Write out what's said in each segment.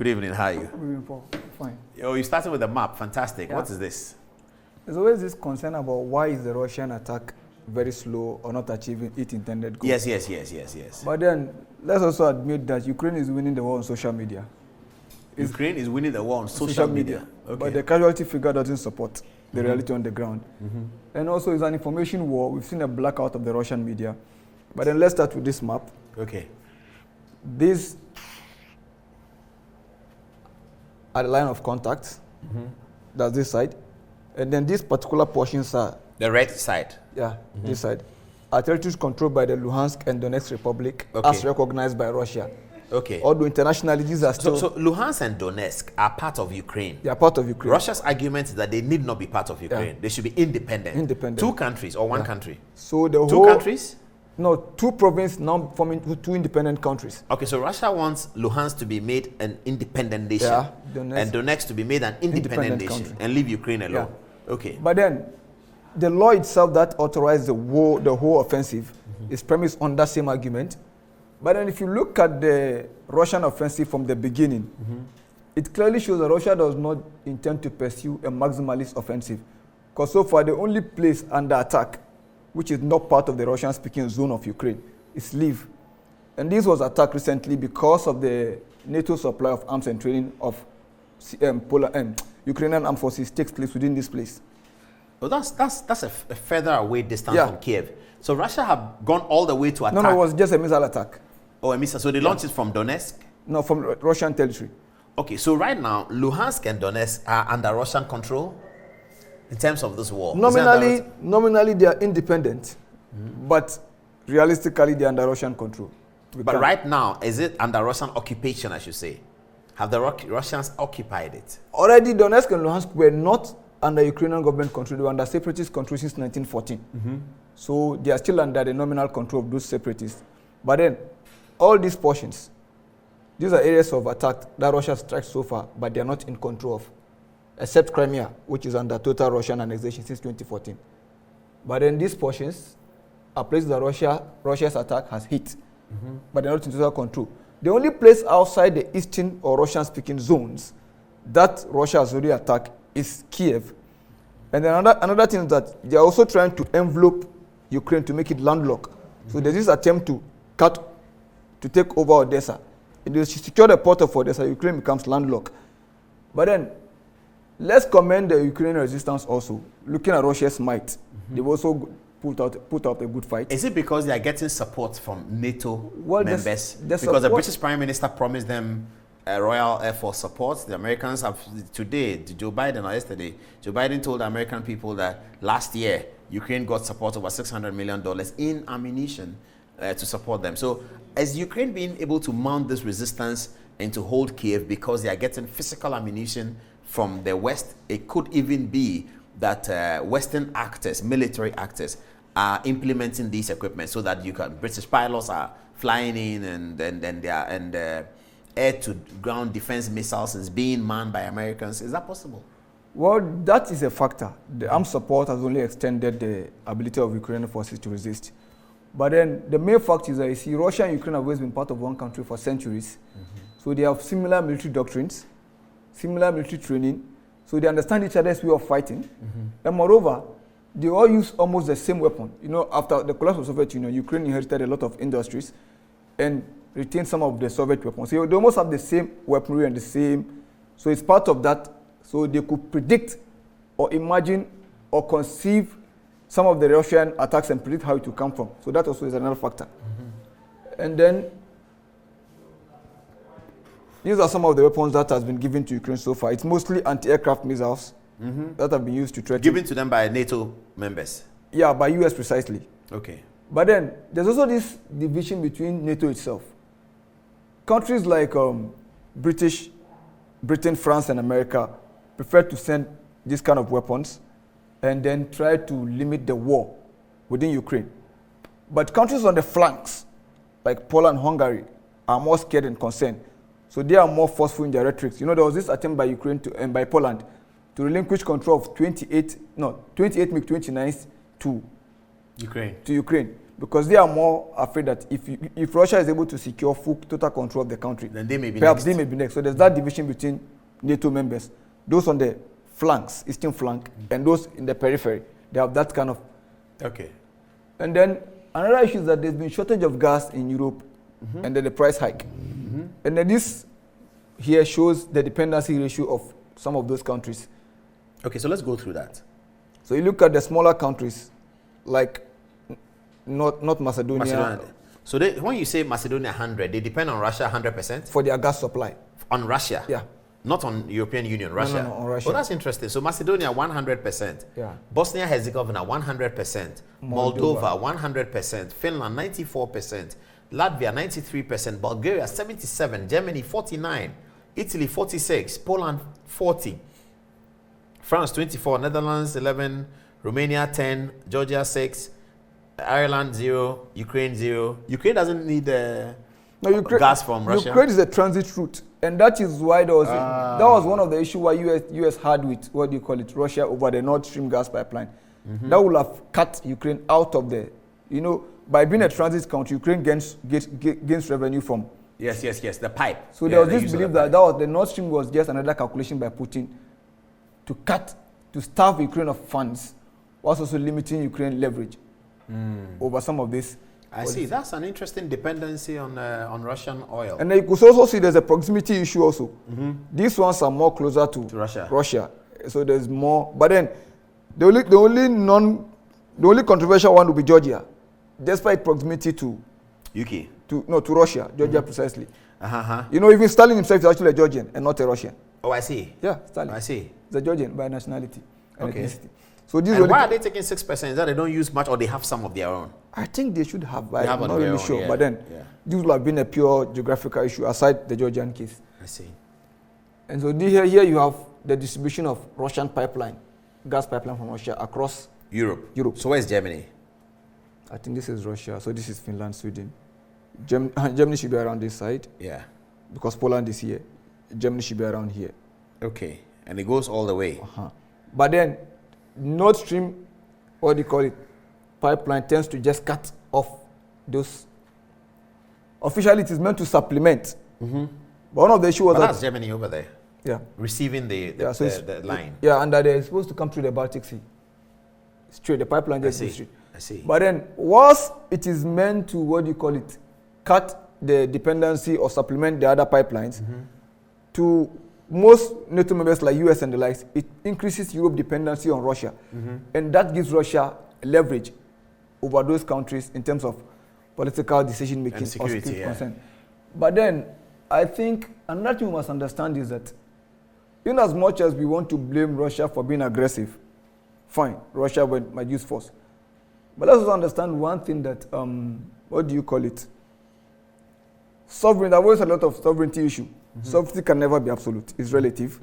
Good evening, how are you? Good evening, Paul. Fine. Oh, you started with a map. Fantastic. Yeah. What is this? There's always this concern about why is the Russian attack very slow or not achieving its intended goal. Yes. But then, let's also admit that Ukraine is winning the war on social media. Ukraine is winning the war on social media. Okay. But the casualty figure doesn't support the reality on the ground. And also, it's an information war. We've seen a blackout of the Russian media. But then let's start with this map. Okay. These are the line of contact. That's this side. And then these particular portions are... The red side. Yeah, this side. Are territories controlled by the Luhansk and Donetsk Republic as recognized by Russia. Okay. Although internationally these are still... So Luhansk and Donetsk are part of Ukraine. They are part of Ukraine. Russia's argument is that they need not be part of Ukraine. They should be independent. Independent. Two countries or one country? So the Two countries? No, two provinces now forming two independent countries. Okay, so Russia wants Luhansk to be made an independent nation. Yeah, and Donetsk to be made an independent nation country. and leave Ukraine alone. Yeah. Okay. But then, the law itself that authorized the whole offensive is premised on that same argument. But then if you look at the Russian offensive from the beginning, it clearly shows that Russia does not intend to pursue a maximalist offensive. Because so far, the only place under attack, which is not part of the Russian-speaking zone of Ukraine, is Lviv. And this was attacked recently because of the NATO supply of arms and training of Ukrainian armed forces takes place within this place. Well, that's a further away distance from Kiev. So Russia have gone all the way to attack. No, it was just a missile attack. Oh, a missile. So they launched it from Donetsk? No, from Russian territory. Okay, so right now, Luhansk and Donetsk are under Russian control in terms of this war. Nominally they are independent, but realistically they are under Russian control. But right now, is it under Russian occupation, I should say? Have the Russians occupied it? Already Donetsk and Luhansk were not under Ukrainian government control. They were under separatist control since 1914. So they are still under the nominal control of those separatists. But then, all these portions, these are areas of attack that Russia strikes so far, but they are not in control of, except Crimea, which is under total Russian annexation since 2014. But then these portions are places that Russia's attack has hit, but they're not in total control. The only place outside the eastern or Russian-speaking zones that Russia has already attacked is Kiev. And then another thing is that they are also trying to envelope Ukraine to make it landlocked. So there's this attempt to take over Odessa. If they secure the port of Odessa, Ukraine becomes landlocked. But then, let's commend the Ukrainian resistance also. Looking at Russia's might, they've also put out a good fight. Is it because they are getting support from NATO members? Because support, the British Prime Minister promised them Royal Air Force support. The Americans have today, Joe Biden or yesterday, Joe Biden told the American people that last year, Ukraine got support over $600 million in ammunition to support them. So is Ukraine being able to mount this resistance and to hold Kiev because they are getting physical ammunition from the West? It could even be that Western actors, military actors, are implementing these equipment so that British pilots are flying in and air-to-ground defense missiles is being manned by Americans. Is that possible? Well, that is a factor. The armed support has only extended the ability of Ukrainian forces to resist. But then the main fact is that you see Russia and Ukraine have always been part of one country for centuries. So they have similar military doctrines, similar military training. So they understand each other's way of fighting. And moreover, they all use almost the same weapon. You know, after the collapse of the Soviet Union, Ukraine inherited a lot of industries and retained some of the Soviet weapons. So they almost have the same weaponry and the same. So it's part of that. So they could predict or imagine or conceive some of the Russian attacks and predict how it will come from. So that also is another factor. And then these are some of the weapons that has been given to Ukraine so far. It's mostly anti-aircraft missiles that have been used to threaten. Given to them by NATO members? Yeah, by US precisely. Okay. But then there's also this division between NATO itself. Countries like Britain, France, and America prefer to send this kind of weapons and then try to limit the war within Ukraine. But countries on the flanks, like Poland and Hungary, are more scared and concerned. So they are more forceful in their rhetoric. You know, there was this attempt by Ukraine and by Poland to relinquish control of 28 MiG-29s to Ukraine. because they are more afraid that if Russia is able to secure full total control of the country, then they may be perhaps next. They may be next. So there's that division between NATO members, those on the flanks, eastern flank, and those in the periphery. They have that kind of. Okay. And then another issue is that there's been shortage of gas in Europe, and then the price hike. And then this here shows the dependency ratio of some of those countries. Okay, so let's go through that. So you look at the smaller countries, like not Macedonia. So when you say Macedonia 100, they depend on Russia 100%? For their gas supply. On Russia? Yeah. Not on European Union, Russia? No, on Russia. Oh, that's interesting. So Macedonia 100%. Yeah. Bosnia-Herzegovina 100%. Moldova 100%. Finland 94%. Latvia 93%. Bulgaria 77%. Germany 49%. Italy 46%. Poland 40%. France 24%. Netherlands 11%. Romania 10%. Georgia 6%. Ireland 0%. Ukraine 0%. Ukraine doesn't need gas from Russia. Ukraine is a transit route. And that is why that was one of the issues why US had with, what do you call it, Russia over the Nord Stream gas pipeline. That would have cut Ukraine out of the, by being a transit country, Ukraine gains revenue from. Yes, the pipe. So there was this belief that the Nord Stream was just another calculation by Putin to starve Ukraine of funds, whilst also limiting Ukraine leverage over some of this. I see. That's an interesting dependency on Russian oil. And then you could also see there's a proximity issue also. These ones are more closer to Russia. So there's more. But then the only controversial one will be Georgia, despite proximity to UK. To Russia, Georgia precisely. Even Stalin himself is actually a Georgian and not a Russian. Oh, I see. Yeah, Stalin. I see. He's a Georgian by nationality and ethnicity. So why are they taking 6%? Is that they don't use much or they have some of their own? I think they should have, but I'm not really sure. But then, this will have been a pure geographical issue aside the Georgian case. I see. And so here you have the distribution of Russian gas pipeline from Russia across Europe. So where's Germany? I think this is Russia. So this is Finland, Sweden. Germany should be around this side. Yeah. Because Poland is here. Germany should be around here. Okay. And it goes all the way. But then, Nord Stream, what do you call it, pipeline tends to just cut off those. Officially, it is meant to supplement. But one of the issues was that's Germany over there. Yeah. Receiving the line. Yeah, and that they're supposed to come through the Baltic Sea. Straight, the pipeline just goes straight. I see. But then, once it is meant to, what do you call it, cut the dependency or supplement the other pipelines, to most NATO members like US and the likes, it increases Europe dependency on Russia. And that gives Russia leverage over those countries in terms of political decision making and security, concern. But then, I think another thing we must understand is that in as much as we want to blame Russia for being aggressive, fine, Russia might use force. But let's also understand one thing that, what do you call it? Sovereignty, I've always had a lot of sovereignty issue. Sovereignty can never be absolute. It's relative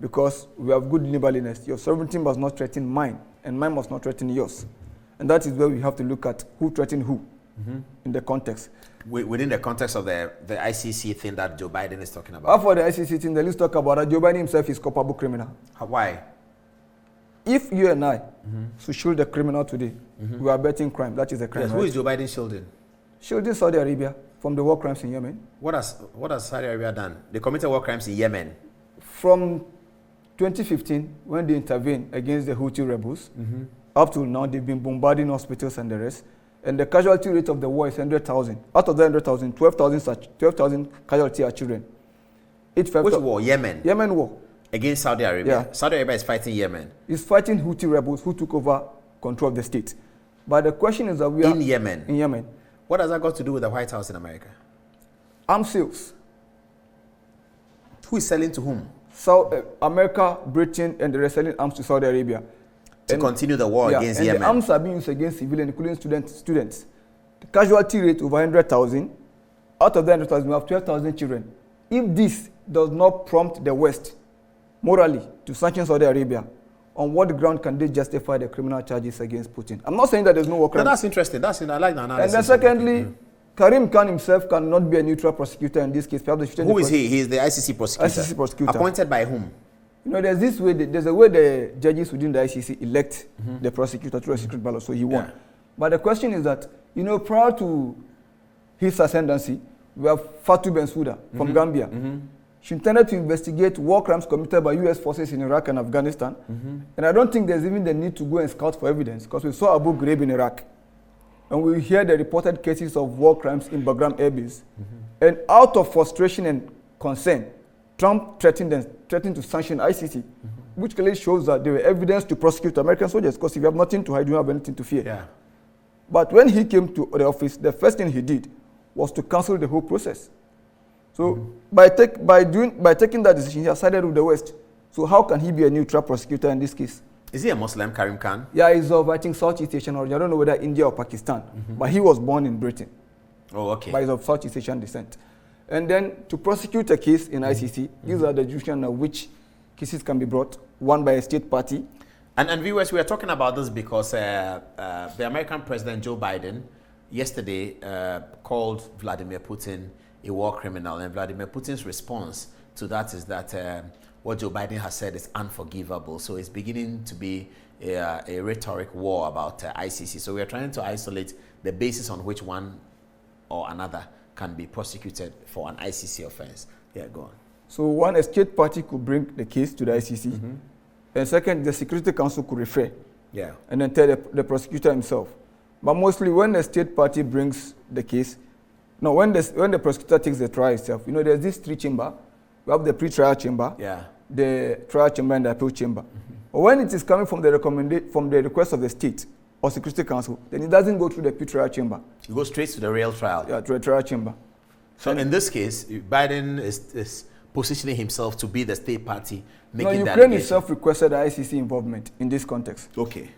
because we have good neighborliness. Your sovereignty must not threaten mine, and mine must not threaten yours. And that is where we have to look at who threatened who in the context. Within the context of the ICC thing that Joe Biden is talking about. For the ICC thing, let's talk about that. Joe Biden himself is culpable criminal. Why? If you and I should shield the criminal today, we are betting crime. That is a crime. Yes, right? Who is Joe Biden shielding? Shielding Saudi Arabia from the war crimes in Yemen. What has Saudi Arabia done? They committed war crimes in Yemen. From 2015, when they intervened against the Houthi rebels, up till now, they've been bombarding hospitals and the rest. And the casualty rate of the war is 100,000. Out of the 100,000, 12,000 casualty are children. Which war? Yemen? Yemen war. Against Saudi Arabia? Yeah. Saudi Arabia is fighting Yemen? It's fighting Houthi rebels who took over control of the state. But the question is that we are... In Yemen? In Yemen. What has that got to do with the White House in America? Arms sales. Who is selling to whom? America, Britain, and the rest selling arms to Saudi Arabia. To continue the war against Yemen. And the arms are being used against civilians, including students. The casualty rate over 100,000. Out of the 100,000, we have 12,000 children. If this does not prompt the West morally to sanction Saudi Arabia, on what ground can they justify the criminal charges against Putin? I'm not saying that there's no war crime. No, that's interesting. I like the analysis. And then secondly, Karim Khan himself cannot be a neutral prosecutor in this case. Who is he? He is the ICC prosecutor. ICC prosecutor. Appointed by whom? There's a way the judges within the ICC elect the prosecutor through a secret ballot, so he won. But the question is that, prior to his ascendancy, we have Fatou Bensouda from Gambia. She intended to investigate war crimes committed by U.S. forces in Iraq and Afghanistan. And I don't think there's even the need to go and scout for evidence, because we saw Abu Ghraib in Iraq. And we hear the reported cases of war crimes in Bagram Air Base. And out of frustration and concern, Trump threatened to sanction ICC, which clearly shows that there were evidence to prosecute American soldiers, because if you have nothing to hide, you don't have anything to fear. Yeah. But when he came to the office, the first thing he did was to cancel the whole process. So by taking that decision, he has sided with the West. So how can he be a neutral prosecutor in this case? Is he a Muslim, Karim Khan? Yeah, he's of, I think, Southeast Asian origin. I don't know whether India or Pakistan. But he was born in Britain. Oh, okay. But he's of Southeast Asian descent. And then to prosecute a case in ICC, these are the jurisdictions of which cases can be brought, one by a state party. And viewers, we are talking about this because the American President Joe Biden yesterday called Vladimir Putin a war criminal, and Vladimir Putin's response to that is that what Joe Biden has said is unforgivable. So it's beginning to be a rhetoric war about ICC. So we are trying to isolate the basis on which one or another can be prosecuted for an ICC offense. Yeah, go on. So one, a state party could bring the case to the ICC. And second, the Security Council could refer. Yeah. And then tell the prosecutor himself. But mostly when the state party brings the case, no, when the prosecutor takes the trial itself, there's this three chamber. We have the pre-trial chamber, the trial chamber, and the appeal chamber. But when it is coming from the request of the state or Security Council, then it doesn't go through the pre-trial chamber. It goes straight to the real trial. Yeah, to the trial chamber. So in this case, Biden is positioning himself to be the state party, making that Ukraine itself requested ICC involvement in this context. Okay.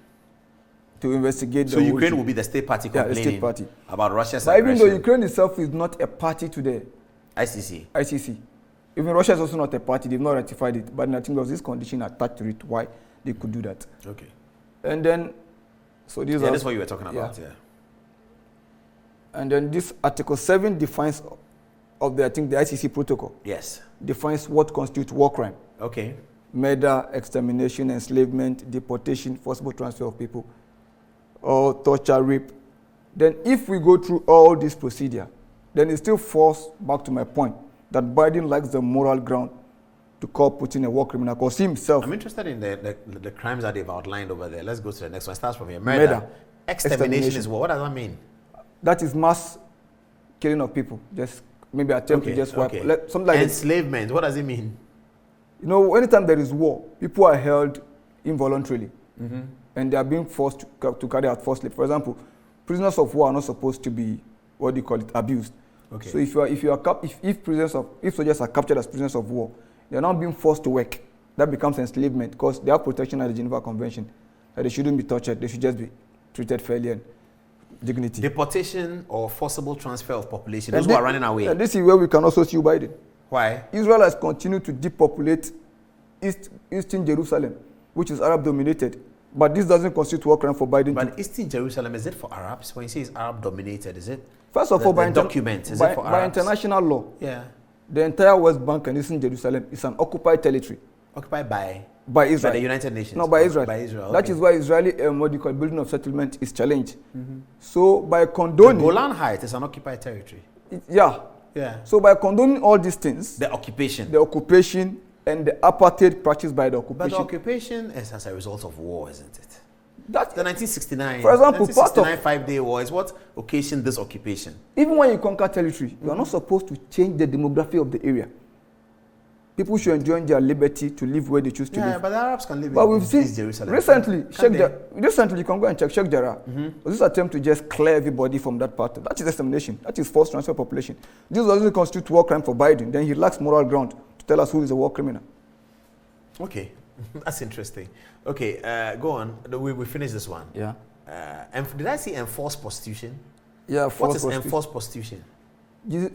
To investigate the So Ukraine will be the state party complaining about Russia's aggression. But even though Ukraine itself is not a party to the ICC. Even Russia is also not a party, they've not ratified it. But I think there was this condition attached to it why they could do that. Okay. And then, so these that's what you were talking about, yeah. And then this Article 7 defines of the ICC protocol. Yes. Defines what constitutes war crime. Okay. Murder, extermination, enslavement, deportation, forcible transfer of people, or torture, rape. Then if we go through all this procedure, then it still falls back to my point that Biden lacks the moral ground to call Putin a war criminal, because he himself... I'm interested in the crimes that they've outlined over there. Let's go to the next one. It starts from here. Murder. Extermination is what? What does that mean? That is mass killing of people. Just maybe attempt to just wipe. Something like enslavement. What does it mean? Anytime there is war, people are held involuntarily. And they are being forced to carry out forced labor. For example, prisoners of war are not supposed to be, abused. Okay. So if soldiers are captured as prisoners of war, they are not being forced to work. That becomes enslavement, because they have protection under the Geneva Convention. That they shouldn't be tortured. They should just be treated fairly and dignity. Deportation or forcible transfer of population. Those who are running away. And this is where we can also see Biden. Why? Israel has continued to depopulate Eastern Jerusalem, which is Arab dominated. But this doesn't constitute war crime for Biden. But Eastern Jerusalem, is it for Arabs? When you say it's Arab dominated, is it? First of all, by it for Arabs? By international law, the entire West Bank and Eastern Jerusalem is an occupied territory. Occupied by Israel. By the United Nations? No, by Israel. By Israel. Okay. That is why Israeli building of settlement is challenged. So by condoning... The Golan Heights is an occupied territory. Yeah. So by condoning all these things... The occupation and the apartheid practiced by the occupation. But the occupation is as a result of war, isn't it? That's the 1969. For example, 1969 5-day war is what occasioned this occupation. Even when you conquer territory, you are not supposed to change the demography of the area. People should enjoy their liberty to live where they choose to live. Yeah, but the Arabs can live in East Jerusalem. Recently, you can go and check Sheikh Jarrah. This attempt to just clear everybody from that part. That is extermination. That is forced transfer of population. This doesn't constitute war crime for Biden. Then he lacks moral ground to tell us who is a war criminal. Okay, that's interesting. Okay, go on. We finish this one. Yeah. Did I see enforced prostitution? Yeah. What is enforced prostitution?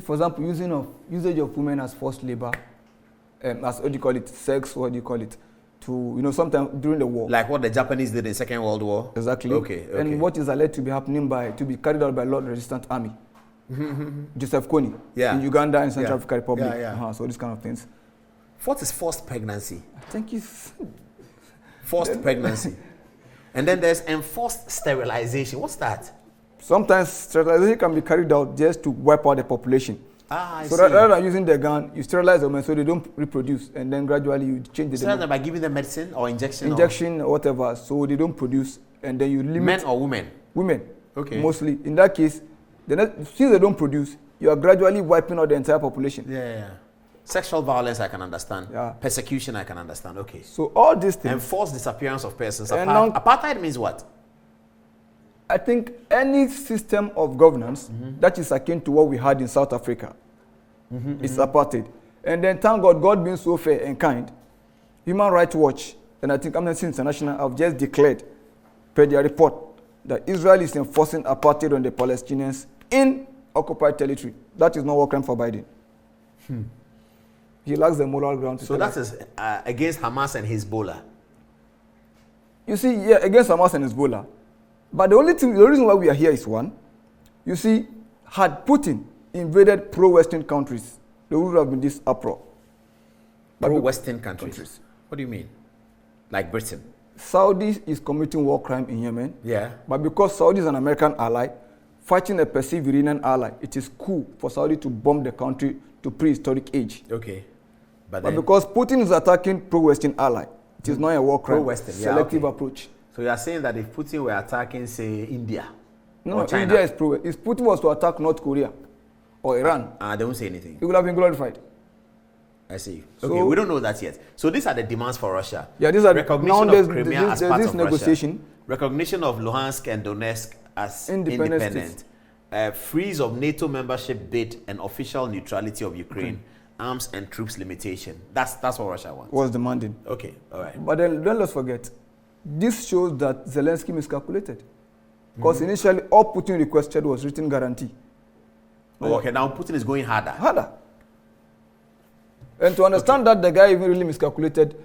For example, usage of women as forced labor, as sex, to sometime during the war. Like what the Japanese did in Second World War. Exactly. Okay. And what is alleged to be happening to be carried out by Lord Resistance Army. Joseph Kony in Uganda and Central African Republic. So these kind of things. What is forced pregnancy? I think it's forced pregnancy. And then there's enforced sterilization. What's that? Sometimes sterilization can be carried out just to wipe out the population. I so see. rather than using the gun, you sterilize them so they don't reproduce, and then gradually you change the Sterilize them by giving them medicine or injection? Injection or whatever, so they don't produce, and then you limit. Men or women? Women. Okay. Mostly. In that case, since they don't produce, you are gradually wiping out the entire population. Yeah. Sexual violence, I can understand. Yeah. Persecution, I can understand. Okay. So all these things. Enforced disappearance of persons. And Apartheid means what? I think any system of governance that is akin to what we had in South Africa is apartheid. And then thank God being so fair and kind, Human Rights Watch and I think Amnesty International have just declared, per their report, that Israel is enforcing apartheid on the Palestinians in occupied territory. That is not war crime for Biden. He lacks the moral ground to So that is against Hamas and Hezbollah. You see, yeah, against Hamas and Hezbollah. But the reason why we are here is one. You see, had Putin invaded pro-Western countries, there would have been this uproar. Pro-Western countries? What do you mean? Like Britain? Saudi is committing war crime in Yemen. Yeah. But because Saudi is an American ally, fighting a perceived Iranian ally, it is cool for Saudi to bomb the country to prehistoric age. Okay. But because Putin is attacking pro-Western ally, it is not a war crime. Pro-Western, selective approach. So you are saying that if Putin were attacking, say, India? No, or China, India is pro. If Putin was to attack North Korea or Iran, they won't say anything. It would have been glorified. I see. So, okay, we don't know that yet. So these are the demands for Russia. Yeah, these are recognition of Crimea as part this of negotiation. Russia. Recognition of Luhansk and Donetsk as independent. Freeze of NATO membership bid and official neutrality of Ukraine. Arms and troops limitation. That's what Russia wants. Was demanding. Okay, all right. But then let's forget, this shows that Zelensky miscalculated. Because initially all Putin requested was written guarantee. Okay, now Putin is going harder. And to understand that the guy even really miscalculated,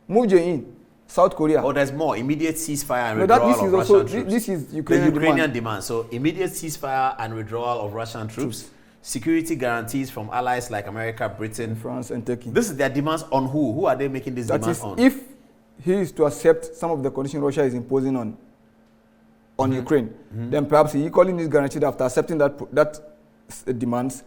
Moon Jae-in, South Korea. Oh, there's more. Immediate ceasefire and withdrawal of Russian troops. This is Ukrainian demand. So immediate ceasefire and withdrawal of Russian troops. Security guarantees from allies like America, Britain, France, and Turkey. This is their demands on who? Who are they making these demands on? If he is to accept some of the conditions Russia is imposing on Ukraine, then perhaps he equally needs guarantee that after accepting that demands,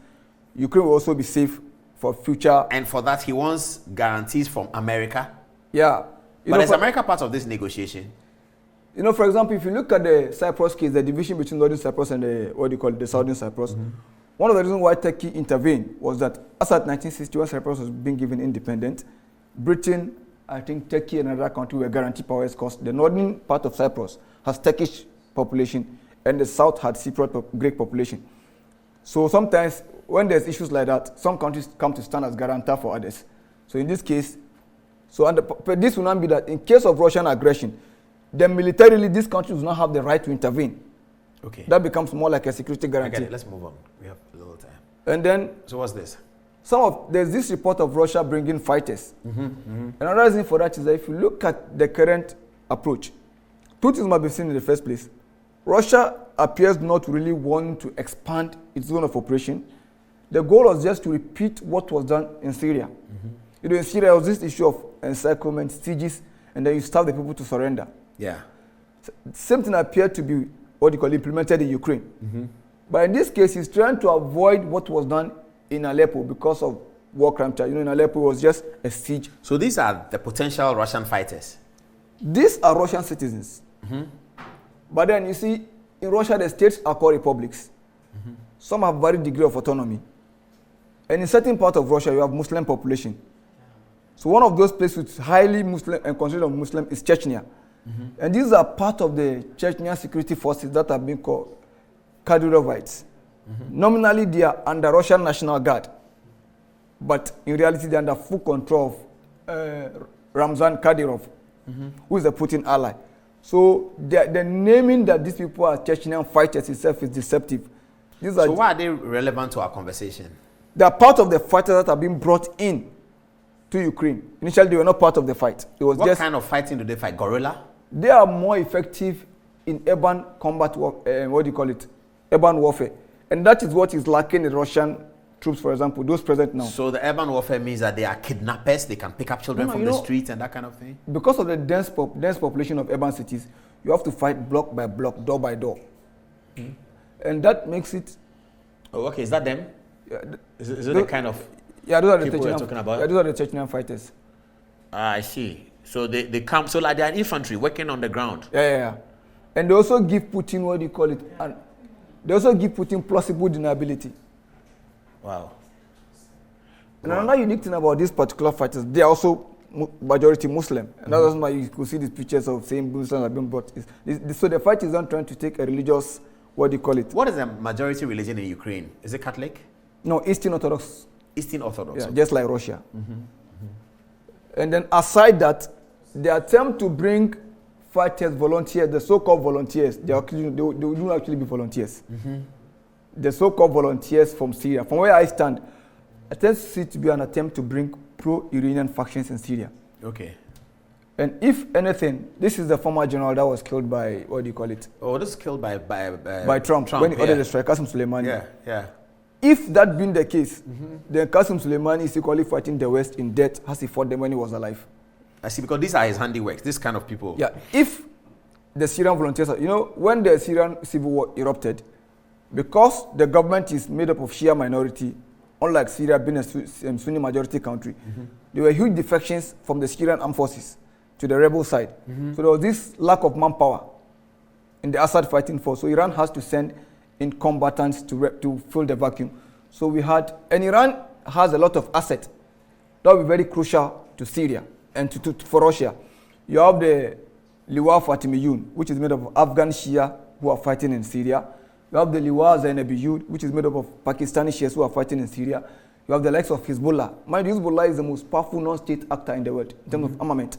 Ukraine will also be safe for future. And for that, he wants guarantees from America. Yeah. But is America part of this negotiation? You know, for example, if you look at the Cyprus case, the division between Northern Cyprus and the Southern Cyprus, one of the reasons why Turkey intervened was that as at 1961, Cyprus was being given independent. Britain, I think Turkey and another country were guaranteed powers because the northern part of Cyprus has Turkish population and the south had Cypriot Greek population. So sometimes when there's issues like that, some countries come to stand as guarantor for others. So in this case, this will not be that in case of Russian aggression, then militarily these countries will not have the right to intervene. Okay. That becomes more like a security guarantee. I get it. Let's move on. We have a little time. And then... So what's this? There's this report of Russia bringing fighters. Another reason for that is that if you look at the current approach, two things might be seen in the first place. Russia appears not really want to expand its zone of operation. The goal was just to repeat what was done in Syria. You know, in Syria, there was this issue of encirclement, sieges, and then you starve the people to surrender. Yeah. Same thing appeared to be implemented in Ukraine. But in this case, he's trying to avoid what was done in Aleppo because of war crime charge. You know, in Aleppo, it was just a siege. So these are the potential Russian fighters? These are Russian citizens. But then you see, in Russia, the states are called republics. Some have varied degree of autonomy. And in certain parts of Russia, you have Muslim population. So one of those places which is highly Muslim and considered Muslim is Chechnya. And these are part of the Chechnya security forces that are being called Kadyrovites. Nominally, they are under Russian National Guard. But in reality, they are under full control of Ramzan Kadyrov, who is a Putin ally. So the naming that these people are Chechnyan fighters itself is deceptive. So why are they relevant to our conversation? They are part of the fighters that are being brought in to Ukraine. Initially, they were not part of the fight. It was what kind of fighting do they fight? Guerrilla? They are more effective in urban combat, urban warfare. And that is what is lacking in Russian troops, for example, those present now. So the urban warfare means that they are kidnappers, they can pick up children from the streets and that kind of thing? Because of the dense population of urban cities, You have to fight block by block, door by door. And that makes it... Oh, okay. Is that them? Yeah, is it the kind of those are the people we're talking about? Yeah, those are the Chechnyan fighters. I see. So they come, so like they're infantry working on the ground. Yeah. And they also give Putin, what do you call it? And they also give Putin plausible deniability. Wow. And another unique thing about these particular fighters, they are also majority Muslim. And that's why you could see these pictures of saying Muslims have been brought. So the fight is not trying to take a religious, what do you call it? What is the majority religion in Ukraine? Is it Catholic? No, Eastern Orthodox. Eastern Orthodox. Yeah, just like Russia. And then aside that, the attempt to bring fighters, volunteers, the so-called volunteers, they will actually be volunteers. The so-called volunteers from Syria. From where I stand, I tend to see it to be an attempt to bring pro-Iranian factions in Syria. Okay. And if anything, this is the former general that was killed by, what do you call it? Oh, this is killed by Trump when he ordered the strike, Qasem Soleimani. Yeah. If that being the case, then Qasem Soleimani is equally fighting the West in death as he fought them when he was alive. I see, because these are his handiworks, this kind of people. Yeah, if the Syrian volunteers, when the Syrian civil war erupted, because the government is made up of Shia minority, unlike Syria being a Sunni majority country, there were huge defections from the Syrian armed forces to the rebel side. So there was this lack of manpower in the Assad fighting force. So Iran has to send in combatants to fill the vacuum. So we had, and Iran has a lot of assets that will be very crucial to Syria and for Russia. You have the Liwa Fatimiyun, which is made up of Afghan Shia who are fighting in Syria. You have the Liwa Zainabiyun, which is made up of Pakistani Shias who are fighting in Syria. You have the likes of Hezbollah. Mind you, Hezbollah is the most powerful non-state actor in the world in terms of armament.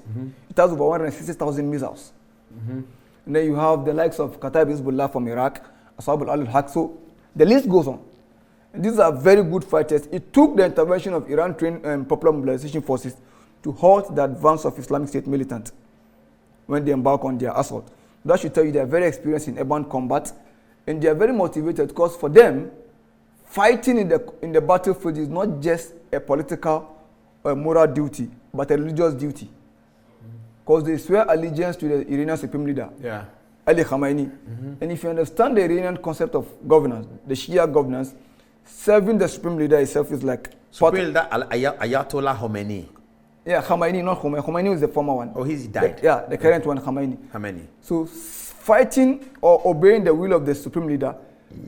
It has over 160,000 missiles. And then you have the likes of Kataib Hezbollah from Iraq, Asab al-Haq. So the list goes on. And these are very good fighters. It took the intervention of Iran-trained Popular Mobilization Forces to halt the advance of Islamic State militants when they embark on their assault. That should tell you they are very experienced in urban combat, and they are very motivated because for them, fighting in the battlefield is not just a political or moral duty, but a religious duty. Because they swear allegiance to the Iranian supreme leader, Ali Khamenei. And if you understand the Iranian concept of governance, the Shia governance, serving the supreme leader itself is like... Supreme leader Ayatollah Khomeini. Yeah, Khamenei, not Khomeini. Khomeini was the former one. Oh, he's died. The current one, Khamenei. So fighting or obeying the will of the supreme leader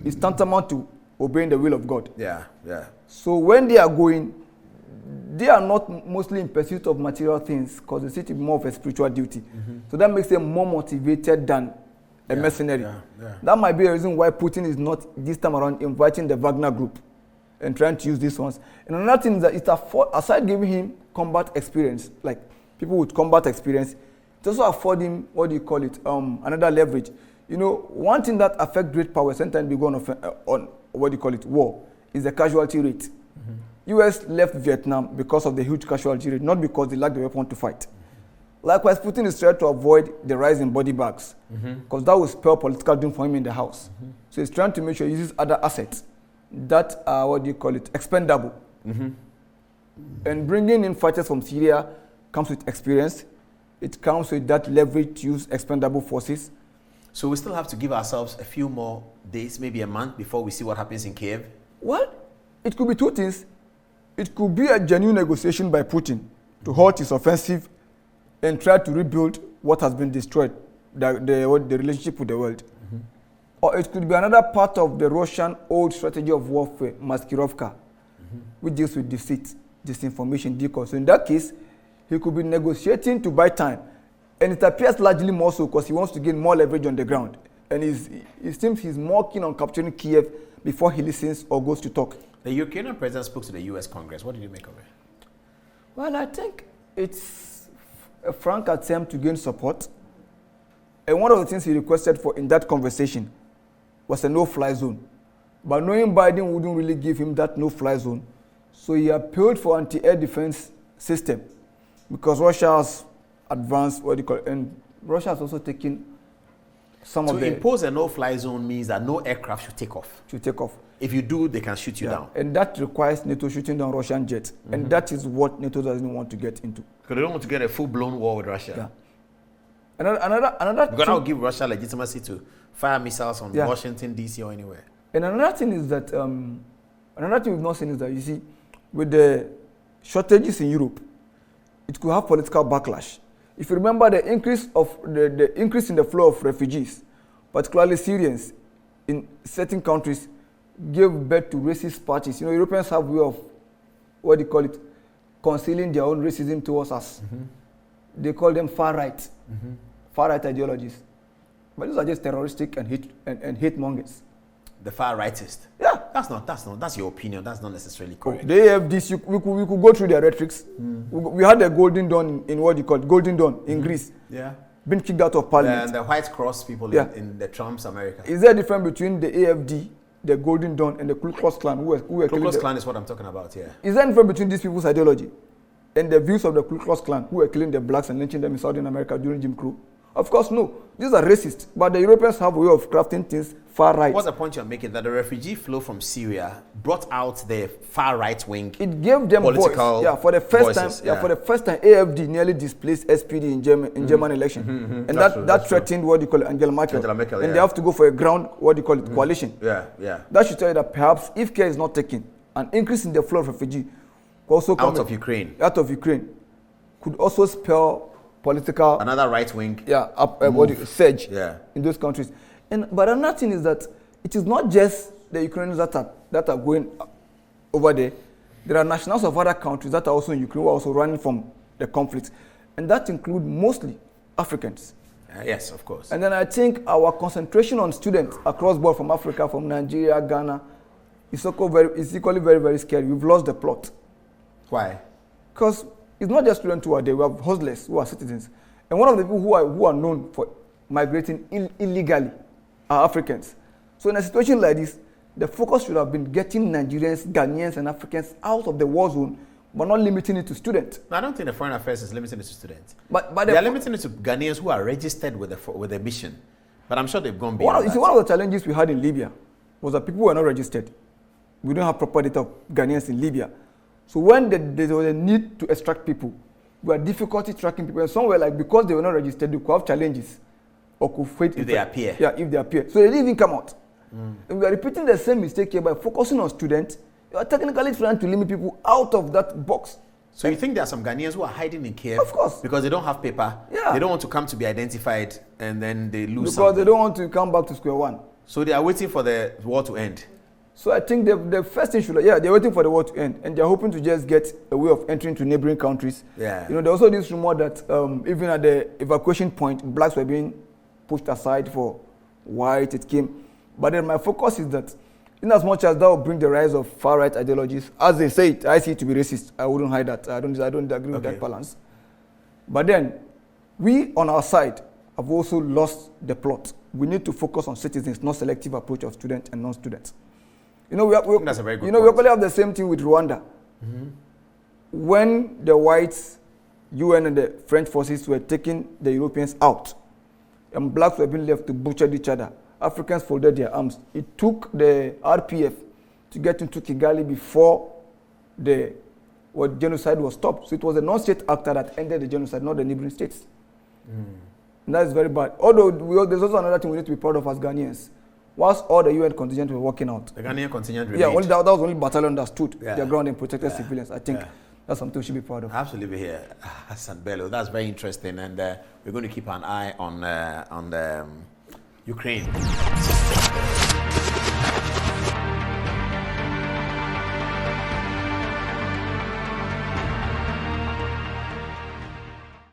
is tantamount to obeying the will of God. Yeah. So when they are going, they are not mostly in pursuit of material things because they see it to be more of a spiritual duty. So that makes them more motivated than a mercenary. That might be a reason why Putin is not this time around inviting the Wagner group and trying to use these ones. And another thing is that aside giving him combat experience, like people with combat experience, it also afford him, another leverage. One thing that affects great power sometimes we go on war, is the casualty rate. US left Vietnam because of the huge casualty rate, not because they lacked the weapon to fight. Likewise, Putin is trying to avoid the rise in body bags, because that will spell political doom for him in the house. So he's trying to make sure he uses other assets that are, expendable. And bringing in fighters from Syria comes with experience. It comes with that leverage to use expendable forces. So we still have to give ourselves a few more days, maybe a month, before we see what happens in Kiev? Well, it could be two things. It could be a genuine negotiation by Putin to halt his offensive and try to rebuild what has been destroyed, the relationship with the world. Or it could be another part of the Russian old strategy of warfare, maskirovka, which deals with deceit, disinformation, decoy. So in that case, he could be negotiating to buy time. And it appears largely more so because he wants to gain more leverage on the ground. And it seems he's more keen on capturing Kiev before he listens or goes to talk. The Ukrainian president spoke to the US Congress. What did you make of it? Well, I think it's a frank attempt to gain support. And one of the things he requested for in that conversation was a no-fly zone. But knowing Biden wouldn't really give him that no-fly zone, so he appealed for anti-air defense system because Russia has advanced, and Russia has also taken some of the... To impose a no-fly zone means that no aircraft should take off. If you do, they can shoot you down. And that requires NATO shooting down Russian jets. And that is what NATO doesn't want to get into. Because they don't want to get a full-blown war with Russia. Another Because that will give Russia legitimacy to fire missiles on Washington, D.C. or anywhere. And another thing is that, another thing we've not seen is that, you see, with the shortages in Europe, it could have political backlash. If you remember the increase of the increase in the flow of refugees, particularly Syrians, in certain countries, gave birth to racist parties. You know, Europeans have a way of, what do you call it, concealing their own racism towards us. They call them far right, far right ideologies. But these are just terroristic and hate mongers. The far rightist. Yeah. That's your opinion. That's not necessarily correct. They have this, we could go through their rhetorics. We had the Golden Dawn in what you call Golden Dawn in Greece. Yeah. Been kicked out of parliament. And the White Cross people in the Trump's America. Is there a difference between the AFD, the Golden Dawn, and the Ku Klux Klan? Ku Klux Klan is what I'm talking about here. Is there a difference between these people's ideology and the views of the Ku Klux Klan, who were killing the blacks and lynching them in Southern America during Jim Crow? Of course, no. These are racist. But the Europeans have a way of crafting things far right. What's the point you're making? That the refugee flow from Syria brought out the far right wing. It gave them political voice. Yeah, for the first voices, time. Yeah, for the first time, AFD nearly displaced SPD in German election, and that threatened what you call Angela Merkel. And they have to go for a ground what you call it coalition. Yeah. That should tell you that perhaps if care is not taken, an increase in the flow of refugee could also come out of Ukraine could also spell political another right wing surge in those countries. But another thing is that it is not just the Ukrainians that are going over there. There are nationals of other countries that are also in Ukraine who are also running from the conflict, and that includes mostly Africans. Yes, of course. And then I think our concentration on students across board from Africa, from Nigeria, Ghana, is equally very, very scary. We've lost the plot. Why? Because it's not just students who are there. We have hostlers who are citizens. And one of the people who are known for migrating illegally are Africans. So in a situation like this, the focus should have been getting Nigerians, Ghanaians, and Africans out of the war zone, but not limiting it to students. No, I don't think the Foreign Affairs is limiting it to students. But they are limiting it to Ghanaians who are registered with the mission. But I'm sure they've gone beyond that. One of the challenges we had in Libya was that people were not registered. We don't have proper data of Ghanaians in Libya. So when there was a need to extract people, we had difficulty tracking people. And somewhere like because they were not registered, they could have challenges or could fade if they appear. Yeah, if they appear. So they didn't even come out. And we are repeating the same mistake here by focusing on students. You are technically trying to limit people out of that box. So you think there are some Ghanaians who are hiding in Kiev? Of course. Because they don't have paper. Yeah. They don't want to come to be identified and then they lose because something. they don't want to come back to square one. So they are waiting for the war to end. So I think the first thing they're waiting for the war to end, and they're hoping to just get a way of entering to neighboring countries. Yeah. You know, there's also this rumor that even at the evacuation point, blacks were being pushed aside for white. It came. But then my focus is that in as much as that will bring the rise of far-right ideologies, as they say it, I see it to be racist. I wouldn't hide that. I don't agree with that balance. But then, we on our side have also lost the plot. We need to focus on citizens, not selective approach of students and non-students. You know, that's a very good point. We actually have the same thing with Rwanda. When the whites, UN and the French forces were taking the Europeans out, and blacks were being left to butcher each other, Africans folded their arms. It took the RPF to get into Kigali before the genocide was stopped. So it was a non-state actor that ended the genocide, not the neighboring states. And that is very bad. Although there's also another thing we need to be proud of as Ghanaians. Whilst all the UN contingent were working out, the Ghanaian contingent remained. Yeah, that was only battalion that stood their ground and protected civilians. I think that's something we should be proud of. Absolutely here, Alhassan Bello. That's very interesting, and we're going to keep an eye on Ukraine.